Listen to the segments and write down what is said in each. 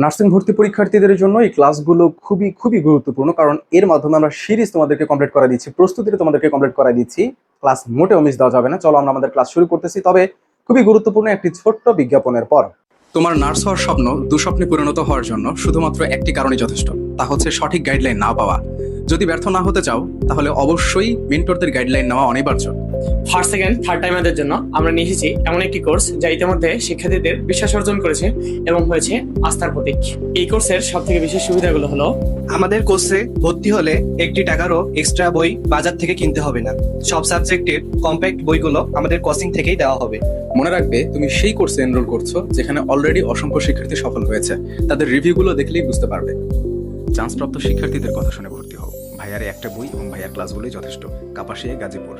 Nursing ভর্তি পরীক্ষার্থীদের জন্য এই ক্লাসগুলো খুবই খুবই গুরুত্বপূর্ণ, কারণ এর মাধ্যমে আমরা সিরিজ তোমাদেরকে কমপ্লিট করা দিচ্ছি, প্রস্তুতিটা তোমাদেরকে কমপ্লিট করা দিচ্ছি। ক্লাস মোটেও মিস দেওয়া যাবে না। চলো আমরা আমাদের ক্লাস শুরু করতেছি, তবে খুবই গুরুত্বপূর্ণ একটি ছোট্ট বিজ্ঞাপনের পর। তোমার নার্স হওয়ার স্বপ্ন দুঃস্বপ্নে পরিণত হওয়ার জন্য শুধুমাত্র একটি কারণই যথেষ্ট, তা হচ্ছে সঠিক গাইডলাইন না পাওয়া। যদি ব্যর্থ না হতে চাও তাহলে অবশ্যই মেন্টরদের গাইডলাইন নেওয়া অনিবার্য। ফার্স্ট সেকেন্ড থার্ড টাইমারদের জন্য আমরা নিয়ে এসেছি এমন একটি কোর্স যা ইতিমধ্যে শিক্ষার্থীদের বিশ্বাস অর্জন করেছে এবং হয়েছে আস্থার প্রতীক। এই কোর্সের সব থেকে বিশেষ সুবিধাগুলো হলো আমাদের কোর্সে ভর্তি হলে একটি টাকারও এক্সট্রা বই বাজার থেকে কিনতে হবে না। সব সাবজেক্টের কম্প্যাক্ট বইগুলো আমাদের কোচিং থেকেই দেওয়া হবে। মনে রাখবে, তুমি সেই কোর্সে এনরোল করছো যেখানে অলরেডি অসংখ্য শিক্ষার্থী সফল হয়েছে। তাদের রিভিউগুলো দেখলেই বুঝতে পারবে। চান্সপ্রাপ্ত শিক্ষার্থীদের কথা শুনে ভর্তি হও। ভাইয়ারে একটা বই এবং ভাইয়ার ক্লাসগুলোই যথেষ্ট। Kapasia, Gazipur.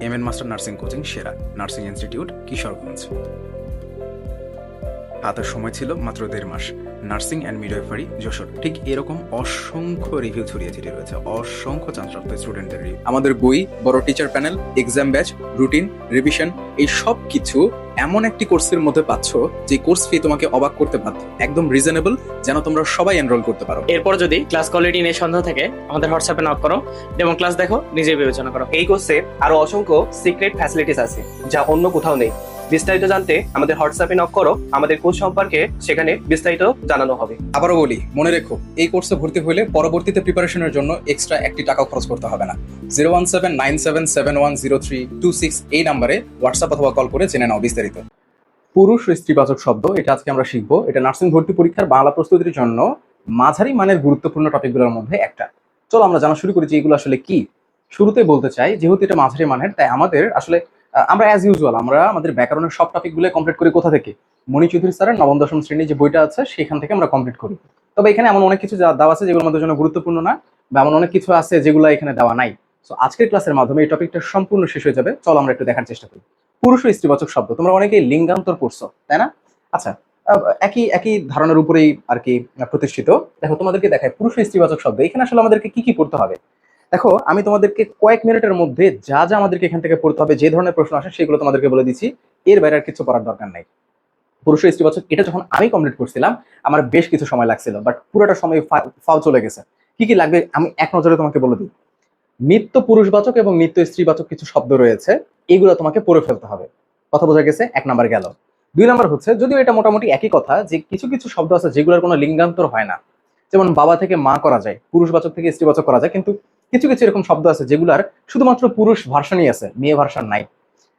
MN master nursing coaching সেরা, নার্সিং ইনস্টিটিউট, কিশোরগঞ্জ। হাতে সময় ছিল মাত্র 1.5 মাস। Nursing and midwifery, Jessore. ঠিক এরকম অসংখ্য রিভিউ ছড়িয়ে ছিটিয়ে রয়েছে, অসংখ্য চান্সপ্রাপ্ত স্টুডেন্টদের রিভিউ। আমাদের বই, বড় teacher panel, exam batch, routine, revision, এই সব কিছু এমন একটি কোর্সের মধ্যে পাচ্ছ যে কোর্স ফি তোমাকে অবাক করতে বাধ্য। একদম রিজনেবল, যেন তোমরা সবাই এনরোল করতে পারো। এরপর যদি ক্লাস কোয়ালিটি নিয়ে সন্দেহ থাকে আমাদের হোয়াটসঅ্যাপে নক করো, ডেমো ক্লাস দেখো, নিজে বিবেচনা করো। এই কোর্সে আরো অসংখ্য সিক্রেট ফ্যাসিলিটিস আছে যা অন্য কোথাও নেই। বিস্তারিত জানতে আমাদের হোয়াটসঅ্যাপে নক করো, আমাদের কোর্স সম্পর্কে সেখানে বিস্তারিত জানানো হবে। আবারও বলি, মনে রেখো, এই কোর্সে ভর্তি হলে পরবর্তীতে প্রিপারেশনের জন্য এক্সট্রা একটি টাকাও খরচ করতে হবে না। 01797710326 এই নাম্বারে হোয়াটসঅ্যাপ অথবা কল করে জেনে নাও বিস্তারিত। পুরুষ ও স্ত্রীবাচক শব্দ, এটা আজকে আমরা শিখবো। এটা নার্সিং ভর্তি পরীক্ষার বাংলা প্রস্তুতির জন্য মাঝারি মানের গুরুত্বপূর্ণ টপিকগুলোর মধ্যে একটা। চলো আমরা জানা শুরু করি যে এগুলো আসলে কি। শুরুতে বলতে চাই, যেহেতু এটা মাঝারি মানের, তাই আমাদের আসলে আমরা অ্যাজ ইউজুয়াল আমরা আমাদের ব্যাকরণের সব টপিকগুলো কমপ্লিট করি কোথা থেকে? মণি চৌধুরী স্যারের নবম দশম শ্রেণীর যে বইটা আছে সেখান থেকে আমরা কমপ্লিট করি। তবে এখানে এমন অনেক কিছু দেওয়া আছে যেগুলো আমাদের জন্য গুরুত্বপূর্ণ না, বা এমন অনেক কিছু আছে যেগুলো এখানে দেওয়া নাই। সো আজকের ক্লাসের মাধ্যমে এই টপিকটা সম্পূর্ণ শেষ হয়ে যাবে। চলো আমরা একটু দেখার চেষ্টা করি। পুরুষ ও স্ত্রীবাচক শব্দ, তোমরা অনেকেই লিঙ্গান্তর পড়ছো, তাই না? আচ্ছা, একই একই ধারণার উপরেই আর কি প্রতিষ্ঠিত। দেখো তোমাদেরকে দেখায় পুরুষ ও স্ত্রীবাচক শব্দ, এখানে আসলে আমাদেরকে কি কি পড়তে হবে। দেখো, আমি তোমাদেরকে কয়েক মিনিটের মধ্যে যা যা আমাদেরকে এখান থেকে পড়তে হবে, যে ধরনের প্রশ্ন আসে সেগুলো তোমাদেরকে বলে দিচ্ছি। এর বাইরে আর কিছু পড়ার দরকার নাই। পুরুষ ও স্ত্রীবাচক এটা যখন আমি কমপ্লিট করছিলাম আমার বেশ কিছু সময় লাগছিল, বাট পুরোটা সময় ফাও চলে গেছে। কি কি লাগবে আমি এক নজরে তোমাকে বলে দিই। নিত্য পুরুষবাচক এবং নিত্য স্ত্রীবাচক কিছু শব্দ রয়েছে, এগুলো তোমাকে পড়ে ফেলতে হবে। কথা বোঝা গেছে? 1 নাম্বার গেল। 2 নাম্বার হচ্ছে, যদিও এটা মোটামুটি একই কথা, যে কিছু কিছু শব্দ আছে যেগুলোর কোনো লিঙ্গান্তর হয় না। যেমন বাবা থেকে মা করা যায়, পুরুষবাচক থেকে স্ত্রীবাচক করা যায়, কিন্তু কিছু কিছু এরকম শব্দ আছে যেগুলার শুধুমাত্র পুরুষ ভার্সনই আছে, মেয়ে ভার্সন নাই।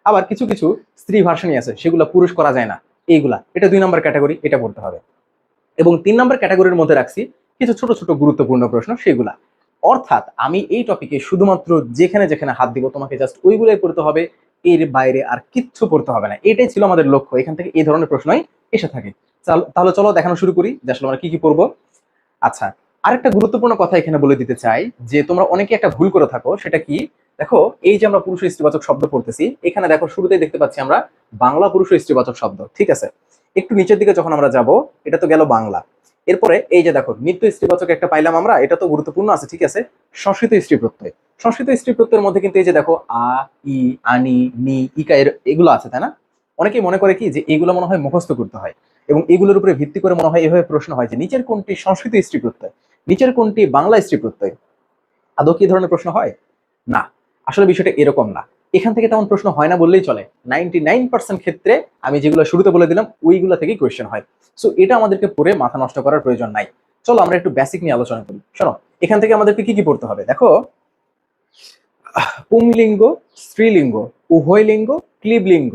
আবার কিছু কিছু স্ত্রী ভার্সনই আছে, সেগুলো পুরুষ করা যায় না। এইগুলা, এটা 2 নাম্বার ক্যাটাগরি, এটা পড়তে হবে। এবং 3 নাম্বার ক্যাটাগরির মধ্যে রাখছি কিছু ছোট ছোট গুরুত্বপূর্ণ প্রশ্ন, সেগুলা। অর্থাৎ আমি এই টপিকে শুধুমাত্র যেখানে যেখানে হাত দিব তোমাকে জাস্ট ওইগুলোই পড়তে হবে, এর বাইরে আর কিচ্ছু পড়তে হবে না। এটাই ছিল আমাদের লক্ষ্য, এখান থেকে এই ধরনের প্রশ্নই এসে থাকে। তাহলে চলো দেখানো শুরু করি যে আসলে আমরা কি কি পড়বো। আচ্ছা, আরেকটা গুরুত্বপূর্ণ কথা এখানে বলে দিতে চাই, যে তোমরা অনেকে একটা ভুল করে থাকো। সেটা কি? দেখো, এই যে আমরা পুরুষ ও স্ত্রীবাচক শব্দ পড়তেছি, এখানে দেখো শুরুতেই দেখতে পাচ্ছি আমরা বাংলা পুরুষ ও স্ত্রীবাচক শব্দ, ঠিক আছে? একটু নিচের দিকে যখন আমরা যাব, এটা তো গেল বাংলা। এরপরে এই যে দেখো নিত্য স্ত্রীবাচক একটা পাইলাম আমরা, এটা তো গুরুত্বপূর্ণ আছে, ঠিক আছে? সংস্কৃত স্ত্রী প্রত্যয়, সংস্কৃত স্ত্রী প্রত্যয়ের মধ্যে কিন্তু এই যে দেখো আ, ই, আনি, নি, ইকা, এগুলো আছে, তাই না? অনেকেই মনে করে কি যে এগুলো মনে হয় মুখস্থ করতে হয়, এবং এগুলোর উপরে ভিত্তি করে মনে হয় এভাবে প্রশ্ন হয় যে নিচের কোনটি সংস্কৃত স্ত্রী প্রত্যয়, নিচের কোনটি বাংলা স্ত্রী প্রত্যয়। আদৌ কি ধরনের প্রশ্ন হয়? না, আসলে বিষয়টা এরকম না। এখান থেকে তেমন প্রশ্ন হয় না বললেই চলে। 99% ক্ষেত্রে আমি যেগুলো শুরুতে বলে দিলাম ওইগুলো থেকেই কোয়েশ্চেন হয়। সো এটা আমাদেরকে পড়ে মাথা নষ্ট করার প্রয়োজন নাই। চলো আমরা একটু বেসিক নিয়ে আলোচনা করি। শোনো, এখান থেকে আমাদেরকে কি কি পড়তে হবে। দেখো, পুংলিঙ্গ, স্ত্রীলিঙ্গ, উভয় লিঙ্গ, ক্লীবলিঙ্গ।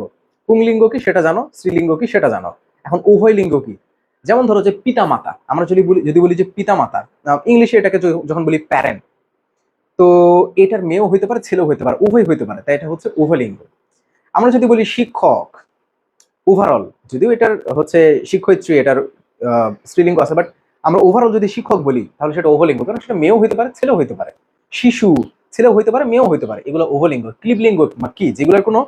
পুংলিঙ্গ কি সেটা জানো, স্ত্রীলিঙ্গ কি সেটা জানো। এখন উভয় লিঙ্গ কি? যেমন ধরো যে পিতা মাতা, আমরা যদি বলি যে পিতা মাতা, ইংলিশে এটাকে যখন বলি প্যারেন্ট, তো এটার মেয়েও হইতে পারে, ছেলেও হইতে পারে, উভয় হইতে পারে, তাই এটা হচ্ছে উভয়লিঙ্গ। আমরা যদি বলি শিক্ষক, ওভারঅল, যদিও এটার হচ্ছে শিক্ষয়িত্রী, এটার স্ত্রীলিঙ্গ আছে, বাট আমরা ওভারঅল যদি শিক্ষক বলি তাহলে সেটা উভয়লিঙ্গ, কারণ সেটা মেয়েও হইতে পারে, ছেলেও হইতে পারে। শিশু, ছেলেও হইতে পারে, মেয়েও হইতে পারে, এগুলো উভয়লিঙ্গ। ক্লীবলিঙ্গ কি? যেগুলোর কোনো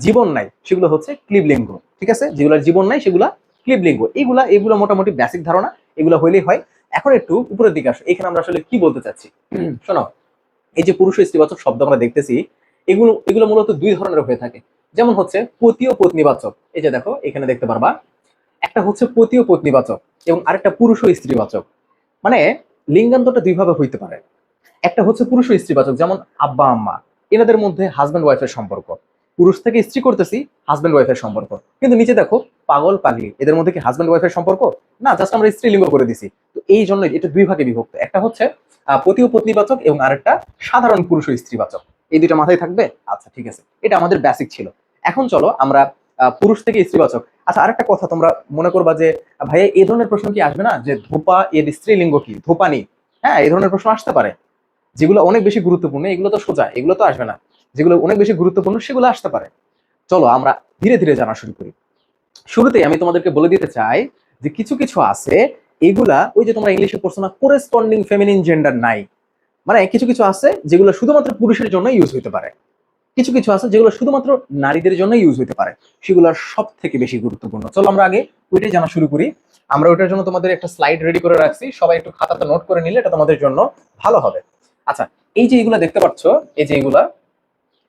জীবন নাই সেগুলো হচ্ছে ক্লীবলিঙ্গ, ঠিক আছে? যেগুলোর জীবন নাই সেগুলা ক্লীবলিঙ্গ। এগুলো মোটামুটি বেসিক ধারণা, এগুলো হইলেই হয়। এখন একটু উপরের দিকে আসো, এখানে আমরা আসলে কি বলতে চাচ্ছি শোনো। এই যে পুরুষ ও স্ত্রীবাচক শব্দ আমরা দেখতেছি, এগুলো মূলত 2 ধরনের হয়ে থাকে। যেমন হচ্ছে পতি ও পত্নীবাচক। এই যে দেখো এখানে দেখতে পারবা, একটা হচ্ছে পতি ও পত্নীবাচক এবং আরেকটা পুরুষ ও স্ত্রীবাচক। মানে লিঙ্গান্তরটা দুইভাবে হইতে পারে। একটা হচ্ছে পুরুষ ও স্ত্রীবাচক, যেমন আব্বা আম্মা, এনাদের মধ্যে হাজব্যান্ড ওয়াইফের সম্পর্ক, পুরুষ থেকে স্ত্রী করতেছি, হাজব্যান্ড ওয়াইফের সম্পর্ক। কিন্তু নিচে দেখো পাগল পাগলি, এদের মধ্যে কি হাজব্যান্ড ওয়াইফের সম্পর্ক না, জাস্ট আমরা স্ত্রীলিঙ্গ করে দিছি। তো এই জন্য এটা দুই ভাগে বিভক্ত, একটা হচ্ছে পতি ও পত্নীবাচক এবং আরেকটা সাধারণ পুরুষ ও স্ত্রীবাচক। এই দুইটা মাথায় থাকবে। আচ্ছা ঠিক আছে, এটা আমাদের বেসিক ছিল। এখন চলো আমরা পুরুষ থেকে স্ত্রীবাচক। আচ্ছা আরেকটা কথা তোমরা মনে করবা যে ভাইয়া এই ধরনের প্রশ্ন কি আসবে না, যে ধোপা এর স্ত্রীলিঙ্গ কি, ধোপানি? হ্যাঁ, এই ধরনের প্রশ্ন আসতে পারে। যেগুলো অনেক বেশি গুরুত্বপূর্ণ এগুলো তো সোজা, এগুলো তো আসবে না। যেগুলো অনেক বেশি গুরুত্বপূর্ণ সেগুলো আসতে পারে। চলো আমরা ধীরে ধীরে জানা শুরু করি। শুরুতেই আমি তোমাদেরকে বলে দিতে চাই যে কিছু কিছু আছে, এগুলা ওই যে তোমরা ইংলিশে পড়ছো না, কোরেসপন্ডিং ফেমিনিন জেন্ডার নাই। মানে কিছু কিছু আছে যেগুলো শুধুমাত্র পুরুষের জন্য ইউজ হইতে পারে, কিছু কিছু আছে যেগুলো শুধুমাত্র নারীদের জন্য ইউজ হইতে পারে, সেগুলো সব থেকে বেশি গুরুত্বপূর্ণ। চলো আমরা আগে ওইটাই জানা শুরু করি। আমরা ওইটার জন্য তোমাদের একটা স্লাইড রেডি করে রাখছি, সবাই একটু খাতাতে নোট করে নিলে এটা তোমাদের জন্য ভালো হবে। আচ্ছা, এই যে এগুলা দেখতে পাচ্ছ, এই যে এগুলা,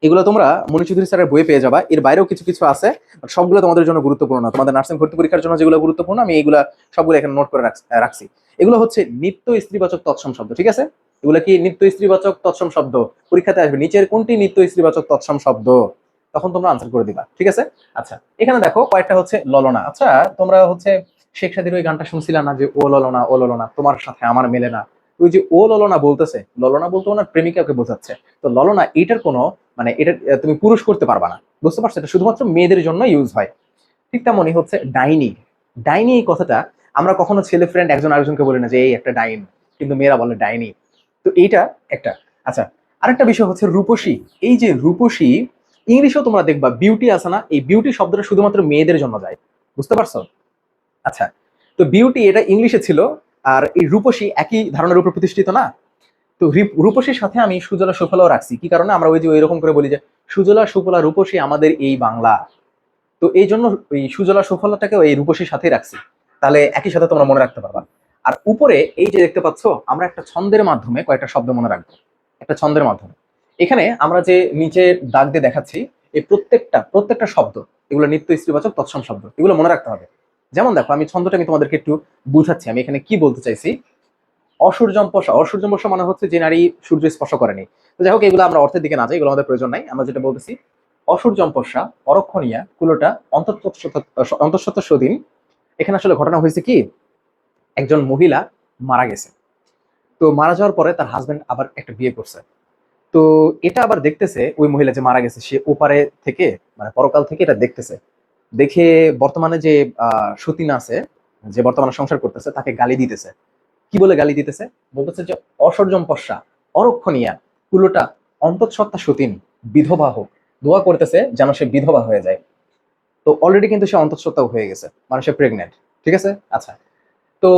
এগুলো তোমরা মনি চৌধুরী স্যারের বইয়ে পেয়ে যাবা। এর বাইরেও কিছু কিছু আছে, সবগুলো তোমাদের জন্য গুরুত্বপূর্ণ না। তোমাদের নার্সিং ভর্তি পরীক্ষার জন্য যেগুলো গুরুত্বপূর্ণ আমি এইগুলা সবগুলো এখানে নোট করে রাখছি। এগুলো হচ্ছে নিত্য স্ত্রীবাচক তৎসম শব্দ, ঠিক আছে? এগুলো কি নিত্য স্ত্রীবাচক তৎসম শব্দ? পরীক্ষাতে আসবে নিচের কোনটি নিত্য স্ত্রীবাচক তৎসম শব্দ, তখন তোমরা আনসার করে দিবা, ঠিক আছে? আচ্ছা, এখানে দেখো কয়েকটা হচ্ছে ললনা। আচ্ছা, তোমরা হচ্ছে শেখ সাদির ওই গানটা শুনছিলা না, যে ও ললনা ও ললনা তোমার সাথে আমার মেলে না? ওই যে ও ললনা বলতেছে, ললনা বলতে ওনার প্রেমিকাকে বোঝাচ্ছে। তো ললনা এটার কোনো মানে এটা তুমি পুরুষ করতে পারবা না, বুঝতে পারছো? এটা শুধুমাত্র মেয়েদের জন্য ইউজ হয়। ঠিক তেমনই হচ্ছে ডাইনি। ডাইনি এই কথাটা আমরা কখনো ছেলে ফ্রেন্ড একজন আরেকজনকে বলি না যে এই একটা ডাইন, কিন্তু মেয়েরা বলে ডাইনি। তো এইটা একটা। আচ্ছা, আরেকটা বিষয় হচ্ছে রূপসী। এই যে রূপসী, ইংলিশেও তোমরা দেখবা বিউটি আছে না, এই বিউটি শব্দটা শুধুমাত্র মেয়েদের জন্য যায়, বুঝতে পারছো? আচ্ছা, তো বিউটি এটা ইংলিশে ছিল, আর এই রূপসী একই ধারণার উপর প্রতিষ্ঠিত না? তো রূপসীর সাথে আমি সুজলা সুফলাও রাখছি। কি কারণে? আমরা ওই যে ওইরকম করে বলি যে সুজলা সুফলা রূপসী আমাদের এই বাংলা। তো এই জন্য ওই সুজলা সুফলাটাকে এই রূপসীর সাথেই রাখছি, তাহলে একই সাথে তোমরা মনে রাখতে পারবা। আর উপরে এই যে দেখতে পাচ্ছ, আমরা একটা ছন্দের মাধ্যমে কয়েকটা শব্দ মনে রাখবো, একটা ছন্দের মাধ্যমে। এখানে আমরা যে নিচে দাগ দিয়ে দেখাচ্ছি, এই প্রত্যেকটা শব্দ, এগুলো নিত্য স্ত্রীবাচক তৎসম শব্দ, এগুলো মনে রাখতে হবে। যেমন দেখো, আমি ছন্দটা আমি তোমাদেরকে একটু বুঝাচ্ছি। আমি এখানে কি বলতে চাইছি, অসূর্যম্পসা। অসূর্যম্পসা মানে হচ্ছে যে নারী সূর্য স্পর্শ করেনি। তো যাই হোক, এগুলো আমরা অর্থের দিকে না যাই, এগুলো আমাদের প্রয়োজন নাই। আমরা যেটা বলতেছি, অসূর্যম্পসা অরক্ষণীয়া কুলোটা অন্তঃসত্ত্ব সদীন। এখানে আসলে ঘটনা হয়েছে কি, একজন মহিলা মারা গেছে। তো মারা যাওয়ার পরে তার হাজবেন্ড আবার একটা বিয়ে করছে। তো এটা আবার দেখতেছে ওই মহিলা যে মারা গেছে, সে ওপারে থেকে মানে পরকাল থেকে এটা দেখতেছে। দেখে বর্তমানে যে সতীন আছে, যে বর্তমানে সংসার করতেছে, তাকে গালি দিতেছে। কি বলে গালি দিতেছে? বলতেছে যে অসর্জম্পসা অরক্ষণীয়া কুলোটা অন্তঃসত্ত্বা সতীন বিধবা হোক। দোয়া করতেছে যেন সে বিধবা হয়ে যায়। তো অলরেডি কিন্তু সে অন্তঃসত্ত্বাও হয়ে গেছে, মানে সে প্রেগনেন্ট, ঠিক আছে? আচ্ছা, তো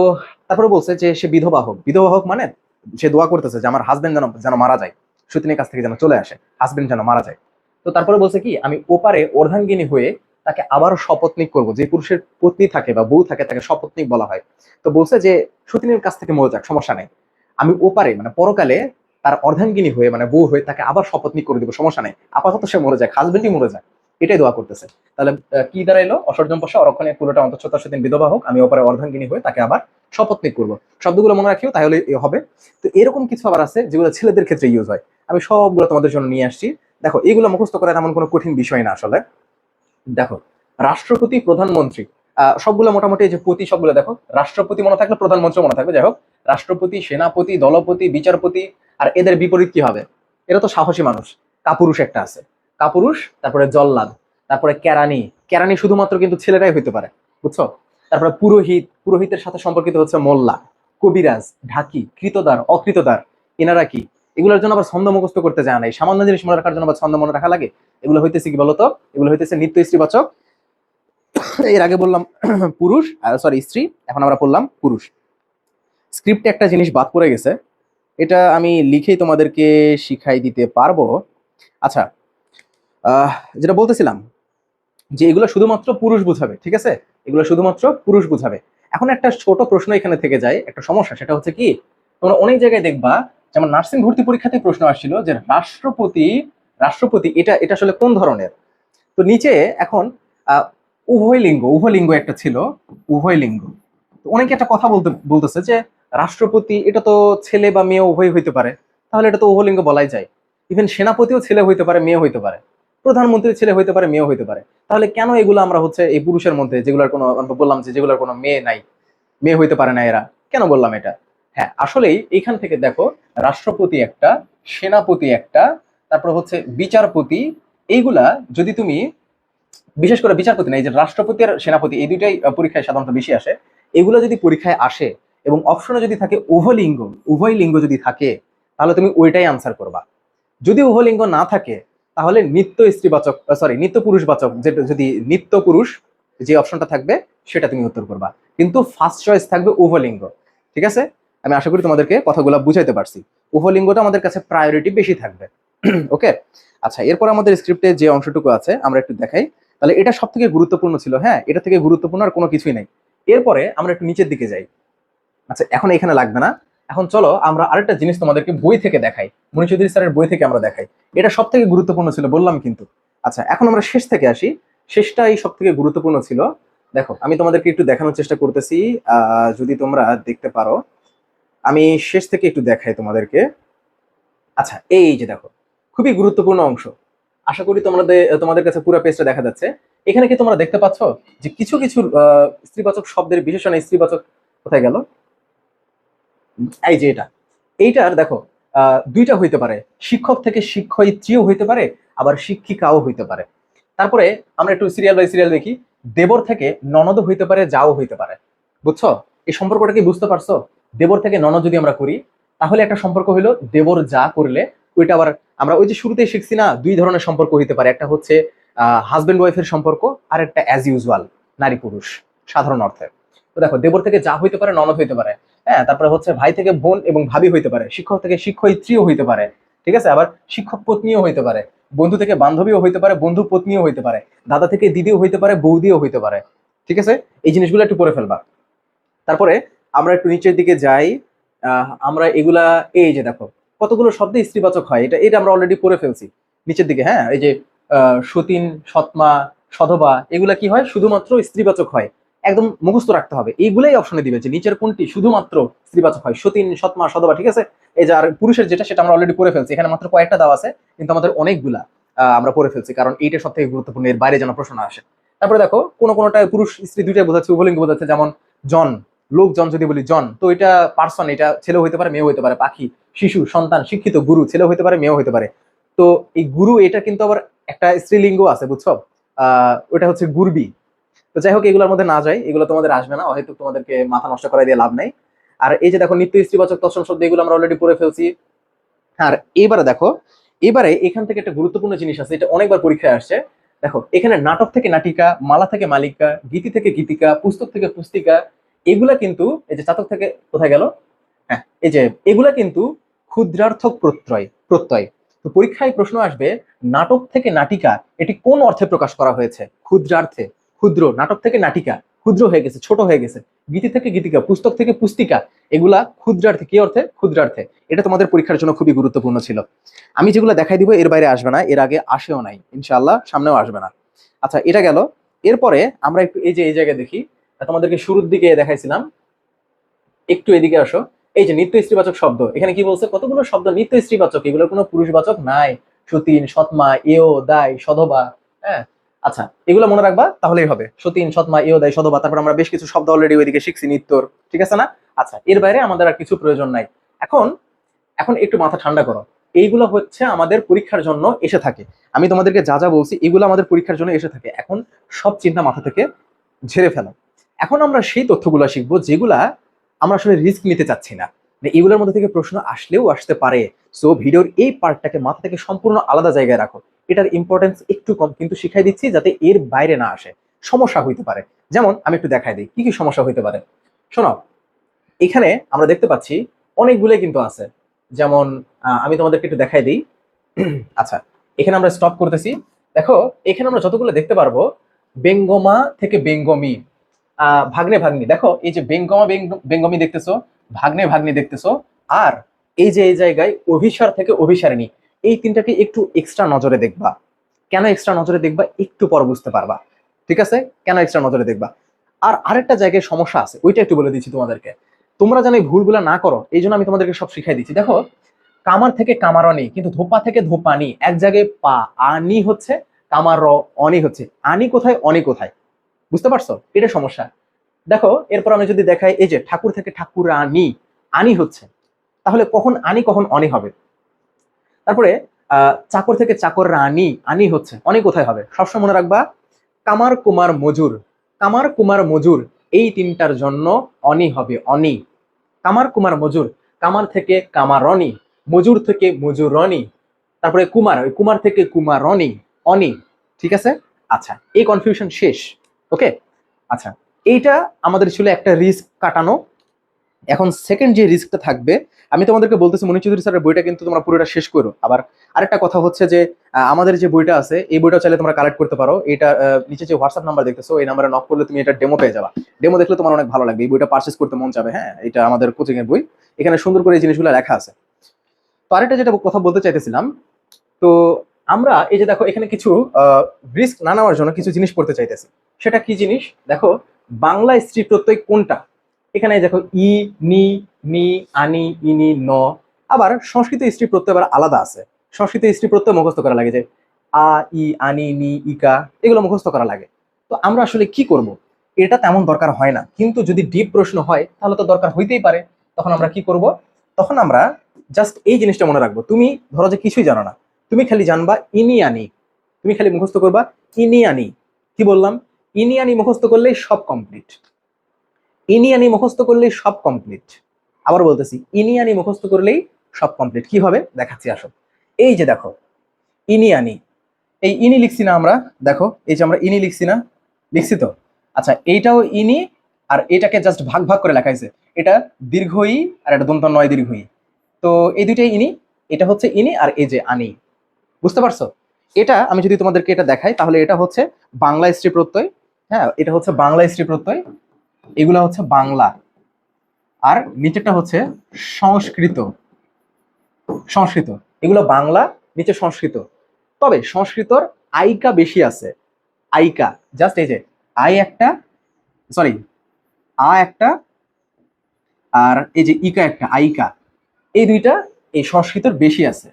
তারপরে বলছে যে সে বিধবা হোক। বিধবা হোক মানে সে দোয়া করতেছে যে আমার হাজবেন্ড যেন যেন মারা যায়, সতীনের কাছ থেকে যেন চলে আসে, হাজবেন্ড যেন মারা যায়। তো তারপরে বলছে কি, আমি ওপারে অর্ধাঙ্গিনী হয়ে তাকে আবারও সপত্নীক করব। যে পুরুষের পত্নী থাকে বা বউ থাকে তাকে সপত্নীক বলা হয়। তো বলছে যে সতীনের কাছ থেকে মরে যাক, সমস্যা নেই, আমি ওপারে মানে পরকালে তার অর্ধাঙ্গিনী হয়ে মানে বউ হয়ে তাকে আবার সপত্নীক করে দিব, সমস্যা নেই, আপাতত সে মরে যাক, হাজবেন্ডই মরে যায়, এটাই দোয়া করতেছে। তাহলে কি দাঁড়াইলো? অসর্জম্পসা অরক্ষণীয় পুরোটা অন্তঃসত্ত্বা সতীন বিধবা হোক, আমি ওপারে অর্ধাঙ্গিনী হয়ে তাকে আবার শপথনিক করবো। শব্দগুলো মনে রাখিও, তাহলে হবে। তো এরকম কিছু আবার আছে যেগুলো ছেলেদের ক্ষেত্রে ইউজ হয়, আমি সবগুলো তোমাদের জন্য নিয়ে আসছি। দেখো, এগুলো মুখস্থ করার এমন কোনো কঠিন বিষয় না আসলে। দেখো, রাষ্ট্রপতি, প্রধানমন্ত্রী, সবগুলো মোটামুটি এই যে পতি সবগুলো দেখো, রাষ্ট্রপতি মনে থাকলে প্রধানমন্ত্রী মনে থাকবে। যাই হোক, রাষ্ট্রপতি, সেনাপতি, দলপতি, বিচারপতি। আর এদের বিপরীত কি হবে? এরা তো সাহসী মানুষ। কাপুরুষ একটা আছে, কাপুরুষ। তারপরে জল্লাদ, তারপরে কেরানি। কেরানি শুধুমাত্র কিন্তু ছেলেরাই হইতে পারে, বুঝছো? তারপরে পুরোহিত, পুরোহিতের সাথে সম্পর্কিত হচ্ছে মোল্লা। কবিরাজ, ঢাকি, কৃতদার, অকৃতদার, এনারা কি? এগুলোর জন্য আবার ছন্দ মুখস্থ করতে যায় না, এই সামান্য জিনিস মনে রাখার জন্য আবার ছন্দ মনে রাখা লাগে। এগুলো হইতেছে কি বলতো? এগুলো হইতেছে নিত্য স্ত্রীবাচক। এর আগে বললাম পুরুষ, সরি স্ত্রী, এখন আমরা বললাম পুরুষ। স্ক্রিপ্টে একটা জিনিস বাদ পড়ে গেছে, এটা আমি লিখেই তোমাদেরকে শিখাই দিতে পারবো। আচ্ছা, যেটা বলতেছিলাম যে এগুলো শুধুমাত্র পুরুষ বুঝাবে, ঠিক আছে? এগুলো শুধুমাত্র পুরুষ বুঝাবে। এখন একটা ছোট প্রশ্ন এখানে থেকে যায়, একটা সমস্যা, সেটা হচ্ছে কি, তোমরা অনেক জায়গায় দেখবা, যেমন নার্সিং ভর্তি পরীক্ষাতে প্রশ্ন আসছিল যে রাষ্ট্রপতি, রাষ্ট্রপতি এটা এটা আসলে কোন ধরনের? তো নিচে এখন উভয় লিঙ্গ একটা ছিল, উভয় লিঙ্গ। তো অনেকে একটা কথা বলতেছে যে রাষ্ট্রপতি এটা তো ছেলে বা মেয়ে উভয় হইতে পারে, তাহলে এটা তো উভয় লিঙ্গ বলাই যায়। ইভেন সেনাপতিও ছেলে হইতে পারে, মেয়ে হইতে পারে, প্রধানমন্ত্রী ছেলে হইতে পারে, মেয়ে হইতে পারে। তাহলে কেন এগুলো আমরা হচ্ছে এই পুরুষের মধ্যে যেগুলোর কোনো, আমরা বললাম যে যেগুলোর কোনো মেয়ে নাই, মেয়ে হইতে পারে না এরা, কেন বললাম এটা? হ্যাঁ, আসলেই এখান থেকে দেখো, রাষ্ট্রপতি একটা, সেনাপতি একটা, তারপর হচ্ছে বিচারপতি, এইগুলা যদি তুমি, বিশেষ করে বিচারপতি না, এই যে রাষ্ট্রপতি আর সেনাপতি, এই দুইটাই পরীক্ষায় সাধারণত বেশি আসে। এগুলো যদি পরীক্ষায় আসে এবং অপশনে যদি থাকে উভয় লিঙ্গ যদি থাকে, তাহলে তুমি ওইটাই আনসার করবা। যদি উভয় লিঙ্গ না থাকে, তাহলে নিত্য স্ত্রীবাচক, সরি নিত্য পুরুষবাচক, যেটা যদি নিত্য পুরুষ যে অপশনটা থাকবে সেটা তুমি উত্তর করবা। কিন্তু ফার্স্ট চয়েস থাকবে উভয় লিঙ্গ। ঠিক আছে, আমি আশা করি তোমাদেরকে কথাগুলো বুঝাইতে পারছি। উভয় লিঙ্গটা আমাদের কাছে প্রায়োরিটি বেশি থাকবে। ওকে, আচ্ছা, এরপর আমাদের স্ক্রিপ্টে যে অংশটুকু আছে আমরা একটু দেখাই। তাহলে এটা সব থেকে গুরুত্বপূর্ণ ছিল, হ্যাঁ, এটা থেকে গুরুত্বপূর্ণ আর কোনো কিছুই নাই। এরপরে আমরা একটু নিচের দিকে যাই। আচ্ছা, এখন এখানে লাগবে না। এখন চলো আমরা আরেকটা জিনিস তোমাদেরকে বই থেকে দেখাই, মনীষ চৌধুরী স্যারের বই থেকে আমরা দেখাই। এটা সব থেকে গুরুত্বপূর্ণ ছিল বললাম কিন্তু। আচ্ছা, এখন আমরা শেষ থেকে আসি। শেষটাই সব থেকে গুরুত্বপূর্ণ ছিল। দেখো, আমি তোমাদেরকে একটু দেখানোর চেষ্টা করতেছি, যদি তোমরা দেখতে পারো। আমি শেষ থেকে একটু দেখাই তোমাদেরকে। আচ্ছা, এই যে দেখো, খুবই গুরুত্বপূর্ণ অংশ। আশা করি তোমাদের কাছে পুরো পেজটা দেখা যাচ্ছে। এখানে কি তোমরা দেখতে পাচ্ছ যে কিছু কিছু স্ত্রীবাচক শব্দের বিশেষণে স্ত্রীবাচক কোথায় গেল? এই যে এইটার দেখো, দুইটা হইতে পারে, শিক্ষক থেকে শিক্ষয়িত্রীও হইতে পারে, আবার শিক্ষিকাও হইতে পারে। তারপরে আমরা একটু সিরিয়াল বাই সিরিয়াল দেখি। দেবর থেকে ননদও হইতে পারে, যাও হইতে পারে। বুঝছো এই সম্পর্কটা কি বুঝতে পারছো? দেবর থেকে ননদ যদি আমরা করি, তাহলে একটা সম্পর্ক হইলো দেবর যা করলে ওইটা আবার, আমরা ওই যে শুরুতেই শিখছি না, দুই ধরনের সম্পর্ক হইতে পারে। একটা হচ্ছে হাজবেন্ড ওয়াইফের সম্পর্ক, আর একটা অ্যাজ ইউজুয়াল নারী পুরুষ সাধারণ অর্থে। তো দেখো, দেবর থেকে যা হইতে পারে, ননদ হইতে পারে। হ্যাঁ, তারপরে হচ্ছে ভাই থেকে বোন এবং ভাবি হইতে পারে, শিক্ষক থেকে শিক্ষয়িত্রীও হইতে পারে। ঠিক আছে, আবার শিক্ষক পত্নীও হইতে পারে, বন্ধু থেকে বান্ধবীও হইতে পারে, বন্ধু পত্নীও হইতে পারে, দাদা থেকে দিদিও হইতে পারে, বৌদিও হইতে পারে। ঠিক আছে, এই জিনিসগুলো একটু পড়ে ফেলবা। তারপরে আমরা একটু নিচের দিকে যাই। আমরা এগুলা, এই যে দেখো, কতগুলো শব্দে স্ত্রীবাচক হয়, এটা এটা আমরা অলরেডি পড়ে ফেলছি নিচের দিকে। হ্যাঁ, এই যে সতীন, সৎমা, সধবা, এগুলা কি হয়? শুধুমাত্র স্ত্রীবাচক হয়। একদম মুখস্থ রাখতে হবে, এইগুলাই অপশনে দিবে যে নিচের কোনটি শুধুমাত্র স্ত্রীবাচক হয়, সতীন, সৎমা, সধবা। ঠিক আছে, এই যে আর পুরুষের যেটা, সেটা আমরা অলরেডি পড়ে ফেলছি। এখানে মাত্র কয়েকটা দেওয়া আছে, কিন্তু আমাদের অনেকগুলা আমরা পড়ে ফেলছি, কারণ এইটা সব থেকে গুরুত্বপূর্ণ, এর বাইরে যেন প্রশ্ন না আসে। তারপরে দেখো, কোনোটায় পুরুষ স্ত্রী দুইটাই বোঝাচ্ছে, উভলিঙ্গ বোঝাচ্ছে। যেমন জন, লোকজন যদি বলি জন, তো এটা পার্সন, এটা ছেলে হইতে পারে, মেয়ে হইতে পারে। পাখি, শিশু, সন্তান, শিক্ষিত, গুরু, ছেলে হইতে পারে, মেয়েও হইতে পারে। তো এই গুরু, এটা কিন্তু আবার একটা স্ত্রীলিঙ্গ আছে, বুঝছো? ওটা হচ্ছে গুরবি। তো যাই হোক, এগুলোর মধ্যে না যাই, এগুলো তোমাদের আসবে না, হয়তো তোমাদেরকে মাথা নষ্ট করাই দিয়ে লাভ নাই। আর এই যে দেখো, নিত্য স্ত্রীবাচক তৎসম শব্দ, এগুলো আমরা অলরেডি পড়ে ফেলছি। আর এবারে দেখো, এবারে এখান থেকে একটা গুরুত্বপূর্ণ জিনিস আছে, এটা অনেকবার পরীক্ষায় আসছে। দেখো, এখানে নাটক থেকে নাটিকা, মালা থেকে মালিকা, গীতি থেকে গীতিকা, পুস্তক থেকে পুস্তিকা, এগুলা কিন্তু, এই যে চাতক থেকে কোথায় গেল, হ্যাঁ, এই যে এগুলা কিন্তু ক্ষুদ্রার্থক প্রত্যয়। তো পরীক্ষায় প্রশ্ন আসবে, নাটক থেকে নাটিকা এটি কোন অর্থে প্রকাশ করা হয়েছে? ক্ষুদ্রার্থে। ক্ষুদ্র, নাটক থেকে নাটিকা ক্ষুদ্র হয়ে গেছে, ছোট হয়ে গেছে। গীতি থেকে গীতিকা, পুস্তক থেকে পুস্তিকা, এগুলা ক্ষুদ্রার্থে। কি অর্থে? ক্ষুদ্রার্থে। এটা তোমাদের পরীক্ষার জন্য খুবই গুরুত্বপূর্ণ ছিল। আমি যেগুলো দেখাই দিব এর বাইরে আসবে না, এর আগে আসেও নাই, ইনশাআল্লাহ সামনেও আসবে না। আচ্ছা, এটা গেল। এরপরে আমরা একটু এই যে এই জায়গায় দেখি, তোমাদেরকে শুরুর দিকে দেখাইছিলাম, একটু এদিকে আসো। এই যে নিত্য স্ত্রীবাচক শব্দ, এখানে কি বলছে? কতগুলো শব্দ নিত্য স্ত্রীবাচক, এগুলোর কোনো পুরুষবাচক নাই। সতীন, সৎমা, এও, দায়, সধবা। হ্যাঁ, আচ্ছা, এগুলো মনে রাখবা, তাহলেই হবে। সতীন, সৎমা, এও, দায়, সধবা। তারপর আমরা বেশ কিছু শব্দ অলরেডি ওইদিকে শিখছি নিত্যর। ঠিক আছে না? আচ্ছা, এর বাইরে আমাদের আর কিছু প্রয়োজন নাই। এখন এখন একটু মাথা ঠান্ডা করো। এইগুলো হচ্ছে আমাদের পরীক্ষার জন্য এসে থাকে। আমি তোমাদেরকে যা যা বলছি, এগুলো আমাদের পরীক্ষার জন্য এসে থাকে। এখন সব চিন্তা মাথা থেকে ঝেড়ে ফেলো। এখন আমরা সেই তথ্যগুলো শিখবো যেগুলা আমরা আসলে রিস্ক নিতে চাচ্ছি না, মানে এগুলোর মধ্যে থেকে প্রশ্ন আসলেও আসতে পারে। সো ভিডিওর এই পার্টটাকে মাথা থেকে সম্পূর্ণ আলাদা জায়গায় রাখো। এটার ইম্পর্টেন্স একটু কম, কিন্তু শিখাই দিচ্ছি যাতে এর বাইরে না আসে। সমস্যা হইতে পারে, যেমন আমি একটু দেখাই দিই কি কি সমস্যা হইতে পারে। শোনো, এখানে আমরা দেখতে পাচ্ছি অনেকগুলোই কিন্তু আছে। যেমন আমি তোমাদেরকে একটু দেখাই দিই। আচ্ছা, এখানে আমরা স্টপ করতেছি। দেখো, এখানে আমরা যতগুলো দেখতে পারবো, বেঙ্গমা থেকে বেঙ্গমি, ভাগ্নে ভাগ্নি। দেখো, এই যে বেঙ্গমা বেঙ্গমি দেখতেছো, ভাগ্নে ভাগ্নি দেখতেছো, আর এই যে এই জায়গায় অভিসার থেকে অভিসারিণী, এই তিনটাকে একটু এক্সট্রা নজরে দেখবা। কেন এক্সট্রা নজরে দেখবা একটু পর বুঝতে পারবা। ঠিক আছে, কেন এক্সট্রা নজরে দেখবা। আর আরেকটা জায়গায় সমস্যা আছে, ওইটা একটু বলে দিচ্ছি তোমাদেরকে। তোমরা যেন এই ভুলগুলো না করো, এই জন্য আমি তোমাদেরকে সব শিখাই দিচ্ছি। দেখো, কামার থেকে কামারনি, কিন্তু ধোপা থেকে ধোপানি, এক জায়গায় পা আনি হচ্ছে, কামার অনি হচ্ছে, আনি কোথায় অনি কোথায়, বুঝতে পারছো? এটা সমস্যা। দেখো, এরপর আমি যদি দেখাই, এই যে ঠাকুর থেকে ঠাকুরানি, আনি হচ্ছে, তাহলে কখন আনি কখন অনি হবে? তারপরে চাকর থেকে চাকর রানী, আনি হচ্ছে, অনি কোথায় হবে? সবসময় মনে রাখবা, কামার কুমার মজুর, কামার কুমার মজুর, এই তিনটার জন্য অনি হবে, অনি। কামার কুমার মজুর, কামার থেকে কামারনি, মজুর থেকে মজুরনি, তারপরে কুমার, ওই কুমার থেকে কুমারনি, অনি। ঠিক আছে, আচ্ছা, এই কনফিউশন শেষ। ওকে, আচ্ছা, এইটা আমাদের ছিল একটা রিস্ক কাটানো। এখন সেকেন্ড যে রিস্কটা থাকবে, আমি তোমাদেরকে বলতেছি, মনির চৌধুরী স্যারের বইটা কিন্তু তোমরা পুরোটা শেষ করো। আবার আরেকটা কথা হচ্ছে যে আমাদের যে বইটা আছে, এই বইটা চাইলে তোমরা কালেক্ট করতে পারো। এটা নিচে যে হোয়াটসঅ্যাপ নাম্বার দেখতেছো, এই নাম্বারে নক করলে তুমি এটা ডেমো পেয়ে যাবা। ডেমো দেখলে তোমার অনেক ভালো লাগবে, এই বইটা পারচেস করতে মন যাবে। হ্যাঁ, এটা আমাদের কোচিং এর বই, এখানে সুন্দর করে এই জিনিসগুলো লেখা আছে। তো আরেকটা যেটা কথা বলতে চাইতেছিলাম, তো আমরা এই যে দেখো, এখানে কিছু রিস্ক না নেওয়ার জন্য কিছু জিনিস পড়তে চাইতেছি। সেটা কি জিনিস? দেখো, বাংলা স্ত্রী প্রত্যয় কোনটা, এখানে দেখো ই, নি, নি, আনি, ইনি, ন। আবার সংস্কৃত স্ত্রী প্রত্যয় আবার আলাদা আছে। সংস্কৃত স্ত্রী প্রত্যয় মুখস্থ করা লাগে, যে আ, ই, আনি, নি, ইকা, এগুলো মুখস্থ করা লাগে। তো আমরা আসলে কি করব? এটা তেমন দরকার হয় না, কিন্তু যদি ডিপ প্রশ্ন হয় তাহলে তো দরকার হইতেই পারে। তখন আমরা কি করব? তখন আমরা জাস্ট এই জিনিসটা মনে রাখবো। তুমি ধরো যে কিছুই জানো না, তুমি খালি জানবা ইনি আনি, তুমি খালি মুখস্থ করবা ইনি আনি। কি বললাম? ইনি আনি মুখস্থ করলেই সব কমপ্লিট। ইনি আনি মুখস্থ করলেই সব কমপ্লিট। আবার বলতেছি, ইনি আনি মুখস্থ করলেই সব কমপ্লিট। কি হবে দেখাচ্ছি, আসো। এই যে দেখো, ইনি আনি, এই ইনি লিখছি না আমরা? দেখো, এই যে আমরা ইনি লিখছি না, লিখছি তো? আচ্ছা, এইটাও ইনি, আর এটাকে জাস্ট ভাগ ভাগ করে লেখা হয়েছে। এটা দীর্ঘ ই আর এটা দন্ত নয় দীর্ঘ ই। তো এই দুইটাই ইনি, এটা হচ্ছে ইনি, আর এই যে আনি। বুঝতে পারছো? এটা আমি যদি তোমাদেরকে এটা দেখাই, তাহলে এটা হচ্ছে বাংলা স্ত্রী প্রত্যয়। হ্যাঁ, এটা হচ্ছে বাংলা স্ত্রী প্রত্যয়, এগুলা হচ্ছে বাংলা। আর নিচেরটা হচ্ছে সংস্কৃত, সংস্কৃত, এগুলো বাংলা, নিচে সংস্কৃত। তবে সংস্কৃতর আইকা বেশি আছে, আইকা, জাস্ট এই যে আই একটা, সরি, আ একটা, আর এই যে ইকা একটা, আইকা, এই দুইটা এই সংস্কৃতর বেশি আছে,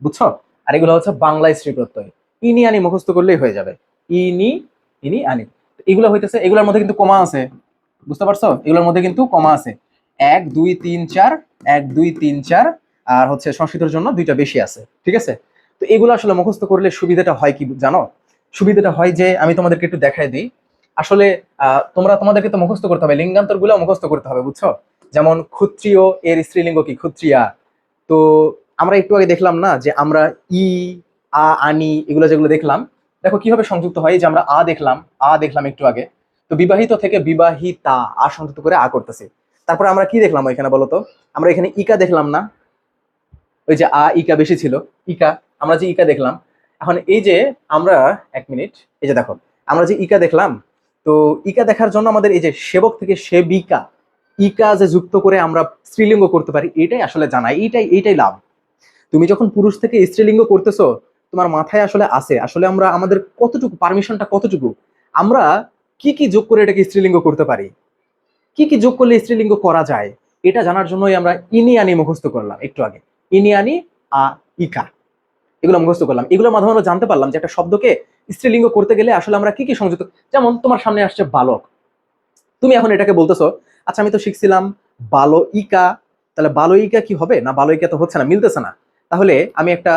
বুঝছো? আর এগুলো হচ্ছে বাংলা স্ত্রী প্রত্যয়। ইনি আনি মুখস্থ করলেই হয়ে যাবে, ইনি, ইনি আনি। এগুলো হইতেছে, এগুলোর মধ্যে কিন্তু কমা আছে, বুঝতে পারছো? এগুলোর মধ্যে কিন্তু কমা আছে, 1 2 3 4, 1 2 3 4, আর হচ্ছে সংস্কৃতের জন্য দুইটা বেশি আছে। ঠিক আছে, তো এগুলো আসলে মুখস্থ করলে সুবিধাটা হয় কি জানো? সুবিধাটা হয় যে, আমি তোমাদেরকে একটু দেখাই দিই। আসলে তোমাদেরকে তো মুখস্থ করতে হবে, লিঙ্গান্তর গুলো মুখস্থ করতে হবে, বুঝছো? যেমন ক্ষত্রিয় এর স্ত্রীলিঙ্গ কি? ক্ষত্রিয়া। তো আমরা একটু আগে দেখলাম না যে আমরা ই, আ, আনি, এগুলো যেগুলো দেখলাম, দেখো কিভাবে সংযুক্ত হয়। এই যে আমরা আ দেখলাম একটু আগে, তো বিবাহিত থেকে বিবাহিতা, আ সংযুক্ত করে আ করতেছি। তারপরে আমরা কি দেখলাম এখানে বলো তো? আমরা এখানে ইকা দেখলাম না? ওই যে আ ইকা বেশি ছিল, ইকা, আমরা যে ইকা দেখলাম। এখন এই যে আমরা, এক মিনিট, এই যে দেখো, আমরা যে ইকা দেখলাম, তো ইকা দেখার জন্য আমাদের এই যে সেবক থেকে সেবিকা, ইকা যে যুক্ত করে আমরা স্ত্রীলিঙ্গ করতে পারি, এটাই আসলে জানা, এইটাই লাভ। তুমি যখন পুরুষ থেকে স্ত্রীলিঙ্গ করতেছো, তোমার মাথায় আসলে আছে আসলে আমরা আমাদের কতটুকু পারমিশনটা, কতটুকু আমরা কি কি যোগ করে এটাকে স্ত্রীলিঙ্গ করতে পারি, কি কি যোগ করলে স্ত্রীলিঙ্গ করা যায়, এটা জানার জন্যই আমরা ইনি আনি মুখস্থ করলাম একটু আগে। ইনি আনি, আ, ইকা, এগুলো মুখস্থ করলাম। এগুলোর মাধ্যমে আমরা জানতে পারলাম যে একটা শব্দকে স্ত্রীলিঙ্গ করতে গেলে আসলে আমরা কি কি সংযুক্ত। যেমন তোমার সামনে আসছে বালক, তুমি এখন এটাকে বলতেছো, আচ্ছা আমি তো শিখছিলাম বালো ইকা, তাহলে বালো ইকা কি হবে না? বালো ইকা তো হচ্ছে না, মিলতেছে না। তাহলে আমি একটা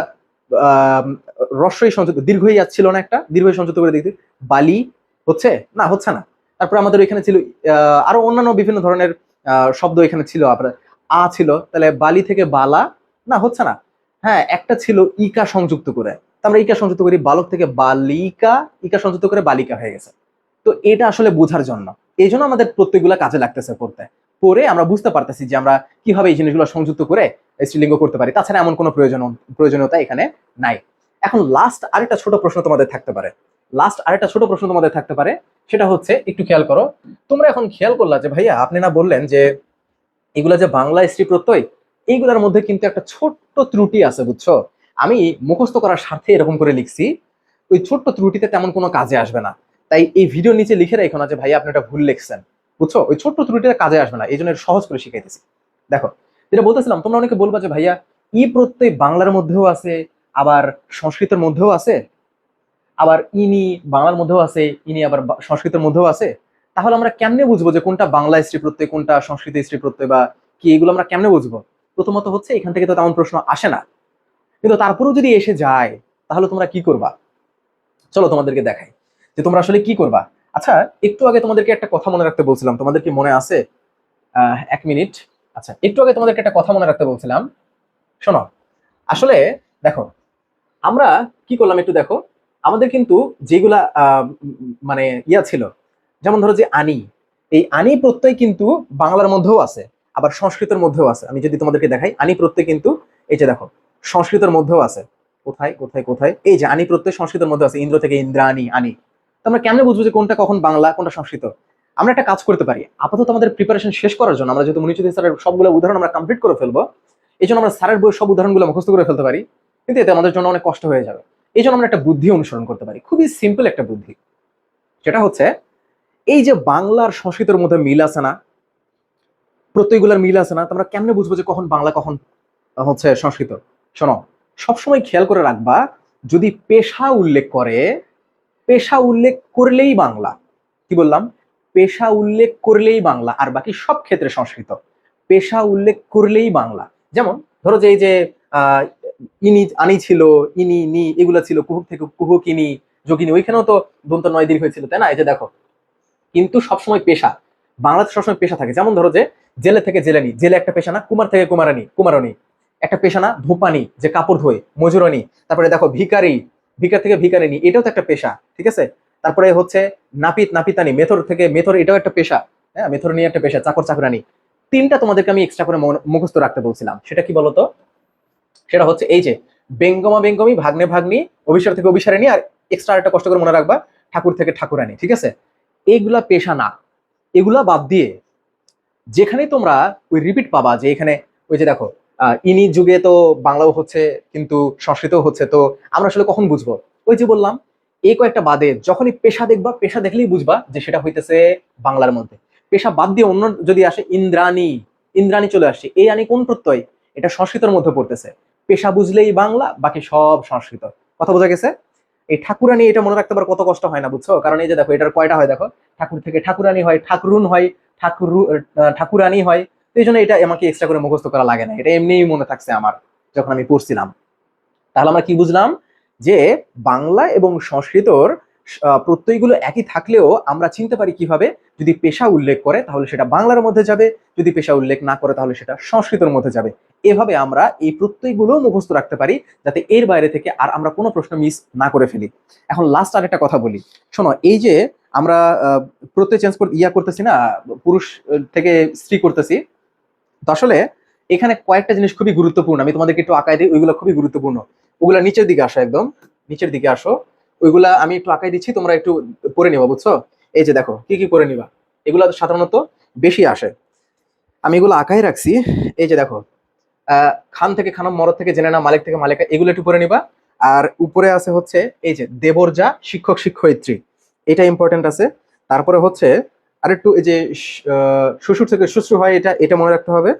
রস্বই সংযুক্ত, দীর্ঘই যাচ্ছিল না, একটা দীর্ঘই সংযুক্ত করে দেখি, বালি হচ্ছে না, হচ্ছে না। তারপরে আমাদের এখানে ছিল আরো অন্যান্য বিভিন্ন ধরনের শব্দ এখানে ছিল, আপনার আ ছিল, তাহলে বালি থেকে বালা, না হচ্ছে না। হ্যাঁ, একটা ছিল ইকা সংযুক্ত করে, তো আমরা ইকা সংযুক্ত করি, বালক থেকে বালিকা, ইকা সংযুক্ত করে বালিকা হয়ে গেছে। তো এটা আসলে বোঝার জন্য, এই জন্য আমাদের প্রত্যেকগুলা কাজে লাগতেছে পড়তে, পরে আমরা বুঝতে পারতেছি যে আমরা কিভাবে এই জিনিসগুলো সংযুক্ত করে স্ত্রীলিঙ্গ করতে পারি। তাছাড়া এমন কোনো প্রয়োজনীয়তা এখানে নাই। এখন লাস্ট আরেকটা ছোট প্রশ্ন তোমাদের থাকতে পারে, সেটা হচ্ছে, একটু খেয়াল করো। তোমরা এখন খেয়াল করলা যে ভাইয়া আপনি না বললেন যে এগুলা যে বাংলা স্ত্রী প্রত্যয়, এইগুলোর মধ্যে কিন্তু একটা ছোট্ট ত্রুটি আছে, বুঝছো? আমি মুখস্থ করার স্বার্থে এরকম করে লিখছি, ওই ছোট্ট ত্রুটিতে তেমন কোনো কাজে আসবে না। তাই এই ভিডিওর নিচে লিখে রাখো না যে ভাই আপনি এটা ভুল লিখছেন, বুঝছো? ওই ছোট্ট ত্রুটিটা কাজে আসবে না, এই জন্য সহজ করে শিখাইতেছি। দেখো, যেটা বলতেছিলাম, তোমরা অনেকে বলবা যে ভাইয়া ই প্রত্যয় বাংলার মধ্যেও আছে, আবার সংস্কৃতের মধ্যেও আছে, আবার ইনি বাংলার মধ্যেও আছে, ইনি আবার সংস্কৃতের মধ্যেও আছে। তাহলে আমরা কেমনে বুঝবো যে কোনটা বাংলা স্ত্রী প্রত্যয়, কোনটা সংস্কৃত স্ত্রী প্রত্যয়, বা কি, এগুলো আমরা কেমনে বুঝবো? প্রথমত হচ্ছে এখান থেকে তো তেমন প্রশ্ন আসে না, কিন্তু তারপরেও যদি এসে যায় তাহলে তোমরা কি করবা? চলো তোমাদেরকে দেখাই যে তোমরা আসলে কি করবা। আচ্ছা, একটু আগে তোমাদেরকে একটা কথা মনে রাখতে বলছিলাম, তোমাদের কি মনে আছে? 1 মিনিট। আচ্ছা, একটু আগে তোমাদেরকে একটা কথা মনে রাখতে বলছিলাম, শোনো। আসলে দেখো, আমরা কি করলাম একটু দেখো। আমাদের কিন্তু যেগুলা মানে ইয়া ছিল, যেমন ধরো যে আনি, এই আনি প্রত্যয় কিন্তু বাংলার মধ্যেও আছে, আবার সংস্কৃতের মধ্যেও আছে। আমি যদি তোমাদেরকে দেখাই, আনি প্রত্যয় কিন্তু এই যে দেখো সংস্কৃতের মধ্যেও আছে। কোথায় কোথায় কোথায়? এই যে আনি প্রত্যয় সংস্কৃতের মধ্যে আছে, ইন্দ্র থেকে ইন্দ্রাণী, আনি। তো আমরা কেমনে বুঝবো যে কোনটা কখন বাংলা, কোনটা সংস্কৃত? আমরা একটা কাজ করতে পারি, আপাতত আমাদের প্রিপারেশন শেষ করার জন্য, আমরা যেহেতু মনিচুদ্দিন স্যারের সবগুলো উদাহরণ আমরা কমপ্লিট করে ফেলবো, এই জন্য আমরা স্যারের বইয়ের সব উদাহরণগুলো মুখস্থ করে ফেলতে পারি, কিন্তু এতে আমাদের জন্য অনেক কষ্ট হয়ে যাবে। এই জন্য আমরা একটা বুদ্ধি অনুসরণ করতে পারি, খুবই সিম্পল একটা বুদ্ধি। সেটা হচ্ছে, এই যে বাংলার সংস্কৃতের মধ্যে মিল আছে না, প্রত্যয়গুলোর মিল আছে না, তো আমরা কেমনে বুঝবো যে কখন বাংলা কখন হচ্ছে সংস্কৃত? শোনো, সবসময় খেয়াল করে রাখবা, যদি পেশা উল্লেখ করে, পেশা উল্লেখ করলেই বাংলা। কি বললাম? পেশা উল্লেখ করলেই বাংলা, আর বাকি সব ক্ষেত্রে সংস্কৃত। পেশা উল্লেখ করলেই বাংলা। যেমন ধরো যে এই যে আহ ইনি আনি ছিল, ইনি নি এগুলা ছিল, কুহুক থেকে কুহুক ইনি যোগিনী, ওইখানেও তো দন্ত নয় দীর্ঘ হয়েছিল, তাই না? এই যে দেখো, কিন্তু সবসময় পেশা, বাংলাতে সবসময় পেশা থাকে। যেমন ধরো যে জেলে থেকে জেলেনি, জেলে একটা পেশা না? কুমার থেকে কুমারানি, কুমারণী একটা পেশা না? ধূপানি, যে কাপড় ধোয়, মজুরানি। তারপরে দেখো ভিকারি, ভিকার থেকে ভিকারিনী, এটাও তো একটা পেশা, ঠিক আছে? তারপরে হচ্ছে নাপিত, নাপিতানি, মেথর থেকে মেথর, এটাও একটা পেশা। হ্যাঁ, মেথর নিয়ে একটা পেশা, চাকর চাকরানি। তিনটা তোমাদেরকে আমি এক্সট্রা করে মুখস্থ রাখতে বলছিলাম, সেটা কি বলতো? সেটা হচ্ছে এই যে বেঙ্গমা বেঙ্গমি, ভাগ্নে ভাগ্নি, অভিসার থেকে অভিসারিণী, আর এক্সট্রা একটা কষ্ট করে মনে রাখবা, ঠাকুর থেকে ঠাকুরানি, ঠিক আছে? এইগুলা পেশা না। এগুলা বাদ দিয়ে যেখানেই তোমরা ওই রিপিট পাবা, যে এখানে ওই যে দেখো ইনি যুগে তো বাংলাও হচ্ছে কিন্তু সংস্কৃতও হচ্ছে, তো আমরা আসলে কখন বুঝবো? ওই যে বললাম, এই কয়েকটা বাদে যখনই পেশা দেখবা, পেশা দেখলেই বুঝবা যে সেটা হইতেছে বাংলার মধ্যে। পেশা বাদ দিয়ে অন্য যদি আসে, ইন্দ্রাণী, ইন্দ্রাণী চলে আসছে, এই আনি কোন প্রত্যয়? এটা সংস্কৃতের মধ্যে পড়তেছে। পেশা বুঝলেই বাংলা, বাকি সব সংস্কৃত। কথা বোঝা গেছে? এই ঠাকুরানি, এটা মনে রাখতে পারো কত কষ্ট হয় না, বুঝছো? কারণ এই যে দেখো, এটার কয়টা হয় দেখো, ঠাকুর থেকে ঠাকুরানি হয়, ঠাকুরুন হয়, ঠাকুরানি হয়। তো এই জন্য এটা আমাকে এক্সট্রা করে মুখস্থ করা লাগে না, এটা এমনিই মনে থাকছে আমার যখন আমি পড়ছিলাম। তাহলে আমরা কি বুঝলাম? যে বাংলা এবং সংস্কৃতর প্রত্যয়গুলো একই থাকলেও আমরা চিনতে পারি কিভাবে, যদি পেশা উল্লেখ করে তাহলে সেটা বাংলার মধ্যে যাবে, যদি পেশা উল্লেখ না করে তাহলে সেটা সংস্কৃতের মধ্যে যাবে। এভাবে আমরা এই প্রত্যয়গুলো মুখস্থ রাখতে পারি, যাতে এর বাইরে থেকে আর আমরা কোনো প্রশ্ন মিস না করে ফেলি। এখন লাস্ট আর একটা কথা বলি, শোনো। এই যে আমরা প্রত্যয় চেঞ্জ করতেছি না, পুরুষ থেকে স্ত্রী করতেছি, তো আসলে এখানে কয়েকটা জিনিস খুবই গুরুত্বপূর্ণ, আমি তোমাদেরকে একটু আঁকায় দিই, ওইগুলো খুবই গুরুত্বপূর্ণ। ওগুলা নিচের দিকে আসো, একদম নিচের দিকে আসো। ওইগুলা আমি একটু আঁকায় দিচ্ছি, তোমরা একটু পড়ে নিবা, বুঝছো? এই যে দেখো, কি কি করে নিবা, এগুলা সাধারণত বেশি আসে, আমি এগুলো আঁকায় রাখছি। এই যে দেখো, খান থেকে খানম, মরদ থেকে জেনে না, মালিক থেকে মালিকা, এগুলো একটু পড়ে নিবা। আর উপরে আছে হচ্ছে এই যে দেবরজা, শিক্ষক শিক্ষয়িত্রী, এটা ইম্পর্টেন্ট আছে। তারপরে হচ্ছে আর একটু এই যে শ্বশুর থেকে শ্বশুর হয়, এটা এটা মনে রাখতে হবে।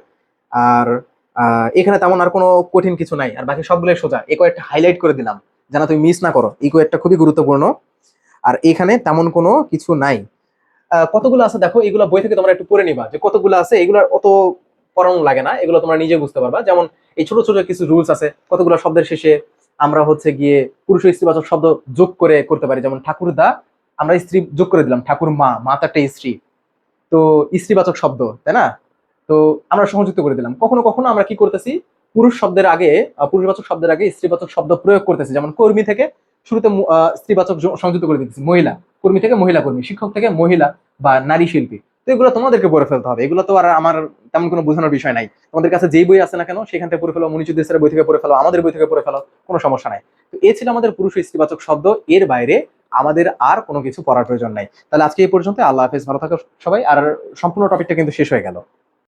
আর এখানে তেমন আর কোনো কঠিন কিছু নাই, আর বাকি সবগুলোই সোজা। এই কয়েকটা হাইলাইট করে দিলাম যেন তুমি মিস না করো, এই কয়েকটা খুবই গুরুত্বপূর্ণ। আর এখানে তেমন কোনো কিছু নাই। কতগুলো আছে দেখো, এগুলো বই থেকে তোমরা একটু পড়ে নিবা, যে কতগুলো আছে। এগুলো অত পড়ানো লাগে না, এগুলো তোমরা নিজে বুঝতে পারবা। যেমন এই ছোট ছোট কিছু রুলস আছে, কতগুলো শব্দের শেষে আমরা হচ্ছে গিয়ে পুরুষ ও স্ত্রীবাচক শব্দ যোগ করে করতে পারি। যেমন ঠাকুর দা, আমরা স্ত্রী যোগ করে দিলাম, ঠাকুর মা, মা তো একটা স্ত্রী, তো স্ত্রীবাচক শব্দ, তাই না? তো আমরা সংযুক্ত করে দিলাম। কখনো কখনো আমরা কি করতেছি, পুরুষ শব্দের আগে, পুরুষবাচক শব্দের আগে স্ত্রীবাচক শব্দ প্রয়োগ করতেছি। যেমন কর্মী থেকে শুরুতে স্ত্রীবাচক সংযুক্ত করে দিতেছি, মহিলা। কর্মী থেকে মহিলা কর্মী, শিক্ষক থেকে মহিলা বা নারী শিল্পী। তো এগুলো তোমাদেরকে পড়ে ফেলতে হবে, এগুলো তো আর আমার তেমন কোনো বোঝানোর বিষয় নাই। তোমাদের কাছে যেই বই আছে না কেন, সেখান থেকে পড়ে ফেলো, মনিচুদ্দিন স্যারের বই থেকে পড়ে ফেলো, আমাদের বই থেকে পড়ে ফেলো, কোনো সমস্যা নাই। তো এ ছিল আমাদের পুরুষ ও স্ত্রীবাচক শব্দ, এর বাইরে আমাদের আর কোনো কিছু পড়ার প্রয়োজন নাই। তাহলে আজকে এই পর্যন্ত, আল্লাহ হাফেজ, ভালো থাকো সবাই। আর সম্পূর্ণ টপিকটা কিন্তু শেষ হয়ে গেল।